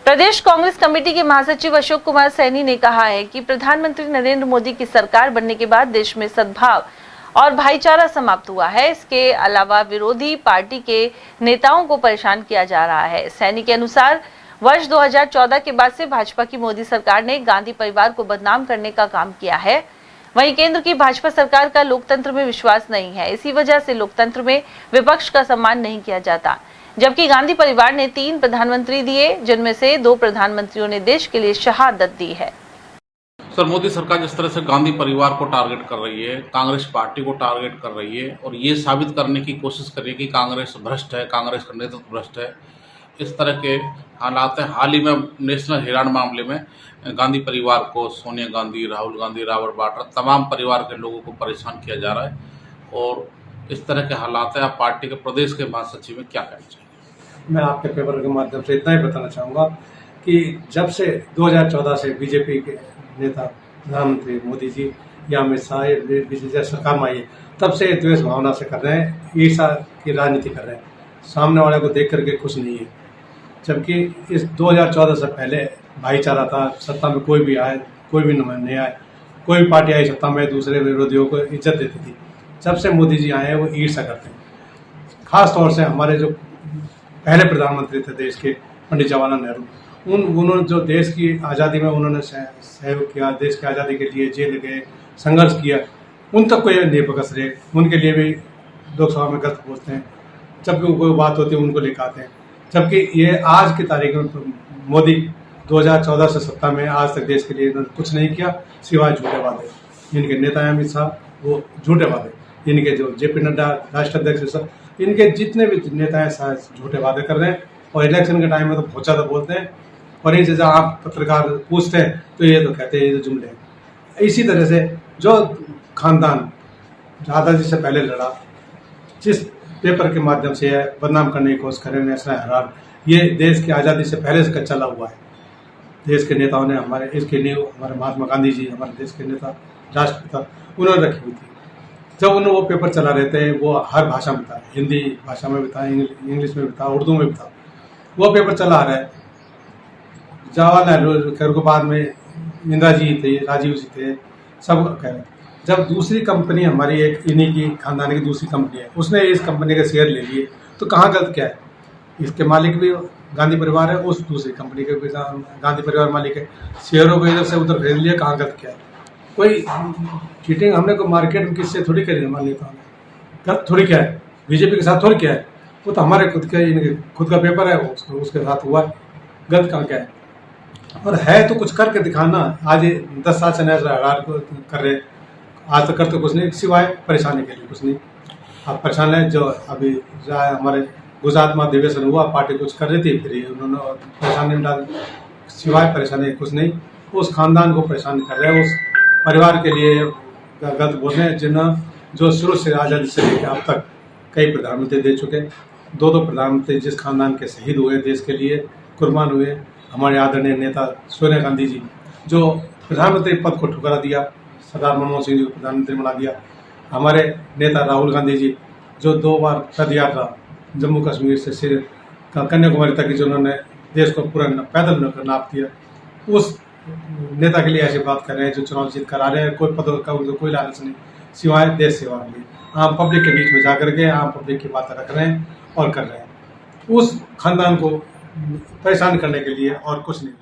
प्रदेश Congress committee के महासचिव अशोक कुमार सैनी ने कहा है कि प्रधानमंत्री नरेंद्र मोदी की सरकार बनने के बाद देश में सद्भाव और भाईचारा समाप्त हुआ है। इसके अलावा विरोधी पार्टी के नेताओं को परेशान किया जा रहा है। सैनी के अनुसार वर्ष 2014 के बाद से भाजपा की मोदी सरकार ने गांधी परिवार को बदनाम करने का काम किया है। वहीं केंद्र की भाजपा सरकार का लोकतंत्र में विश्वास नहीं है। इसी वजह से लोकतंत्र में विपक्ष का सम्मान नहीं किया जाता। जबकि गांधी परिवार ने 3 प्रधानमंत्री दिए, जिनमें से 2 प्रधानमंत्रियों ने देश के लिए शहादत दी है। सर, मोदी सरकार जिस तरह से गांधी परिवार को टारगेट कर रही है, कांग्रेस पार्टी को टारगेट कर रही है और ये साबित करने की कोशिश कर रही है कि कांग्रेस भ्रष्ट है, कांग्रेस का नेतृत्व भ्रष्ट है, इस तरह के हालात हैं। हाल ही में नेशनल हेराल्ड मामले में गांधी परिवार को, सोनिया गांधी, राहुल गांधी, रॉबर्ट वाड्रा, तमाम परिवार के लोगों को परेशान किया जा रहा है और इस तरह के हालात है। आप पार्टी के प्रदेश के महासचिव में क्या कहना चाहिए? मैं आपके पेपर के माध्यम से इतना ही बताना चाहूँगा कि जब से 2014 से बीजेपी के नेता प्रधानमंत्री मोदी जी या अमित शाह बीजेपी सरकार में आई है, तब से द्वेष भावना से कर रहे हैं, ईर्ष्या की राजनीति कर रहे हैं, सामने वाले को देख करके खुश नहीं है। जबकि इस 2014 से पहले भाईचारा था, सत्ता में कोई भी आए, कोई भी नहीं आए, कोई भी पार्टी आई सत्ता में दूसरे विरोधियों को इज्जत देती थी। जब से मोदी जी आए हैं वो ईर्ष्या करते हैं। खास तौर से हमारे जो पहले प्रधानमंत्री थे देश के, पंडित जवाहरलाल नेहरू, उन्होंने जो देश की आज़ादी में उन्होंने सहयोग किया, देश की आज़ादी के लिए जेल गए, संघर्ष किया, उन तक कोई नहीं पकड़ रहे। उनके लिए भी लोकसभा में गलत पहुँचते हैं, जब भी कोई बात होती है उनको लेकर आते हैं। जबकि ये आज की तारीख में मोदी 2014 से सत्ता में आज तक देश के लिए इन्होंने कुछ नहीं किया सिवाय झूठे वादे। इनके नेता अमित शाह वो झूठे वादे, इनके जो जेपी नड्डा राष्ट्रीय अध्यक्ष, सब इनके जितने भी नेता हैं झूठे वादे कर रहे हैं और इलेक्शन के टाइम में तो बहुत ज़्यादा बोलते हैं और ये जैसे आप पत्रकार पूछते हैं तो ये तो कहते हैं ये तो जुमले हैं। इसी तरह से जो खानदान आज़ादी से पहले लड़ा, जिस पेपर के माध्यम से बदनाम करने की कोशिश करें नेशनल हेराल्ड, ये देश की आज़ादी से पहले से चला हुआ है। देश के नेताओं ने हमारे इसके लिए, हमारे महात्मा गांधी जी, हमारे देश के नेता, राष्ट्रपिता, उन्होंने रखी हुई थी। जब उन्होंने वो पेपर चला रहे थे, वो हर भाषा में था, हिंदी भाषा में भी था, इंग्लिश में भी था, उर्दू में भी था, वो पेपर चला रहा है। जवाहरलाल नेहरू के बाद में इंदिरा जी थे, राजीव जी थे, सब कह रहे। जब दूसरी कंपनी हमारी एक इन्हीं की खानदान की दूसरी कंपनी है, उसने इस कंपनी के शेयर ले लिए, तो कहाँ गलत क्या है? इसके मालिक भी गांधी परिवार है, उस दूसरी कंपनी के भी गांधी परिवार मालिक है, शेयरों को इधर से उधर खरीद लिया, कहाँ गलत क्या है? कोई चीटिंग हमने को मार्केट में किससे थोड़ी करी, मान लेता हूँ गलत थोड़ी क्या है, बीजेपी के साथ थोड़ी क्या है, वो तो हमारे खुद के इनके खुद का पेपर है, उसके साथ हुआ है, गलत कहाँ क्या है? और है तो कुछ करके दिखाना। आज 10 साल से नेशनल हेराल्ड को कर रहे, आज तक करते कुछ नहीं सिवाय परेशानी के लिए कुछ नहीं। आप परेशान हैं, जो अभी हमारे गुजरात में अधिवेशन हुआ, पार्टी कुछ कर रही थी, फिर उन्होंने परेशानी में डाल, सिवाय परेशानी कुछ नहीं। उस खानदान को परेशान कर रहे हैं, उस परिवार के लिए गलत बोल रहे हैं, जिन्होंने जो शुरू से आज़ादी से लेकर अब तक कई प्रधानमंत्री दे चुके, 2 प्रधानमंत्री जिस खानदान के शहीद हुए, देश के लिए कुर्बान हुए, हमारे आदरणीय नेता सोनिया गांधी जी, जो प्रधानमंत्री पद को ठुकरा दिया, सरदार मनमोहन सिंह जी को प्रधानमंत्री बना दिया, हमारे नेता राहुल गांधी जी जो 2 बार पद यात्रा जम्मू कश्मीर से कन्याकुमारी तक जिन्होंने देश को पूरा पैदल नाप दिया, उस नेता के लिए ऐसी बात कर रहे हैं जो चुनाव जीत कर आ रहे हैं। कोई पद का उनको कोई लालच नहीं सिवाय देश सेवा के लिए, आम पब्लिक के बीच में जाकर के आम पब्लिक की बातें रख रहे हैं और कर रहे हैं, उस खानदान को परेशान करने के लिए और कुछ नहीं।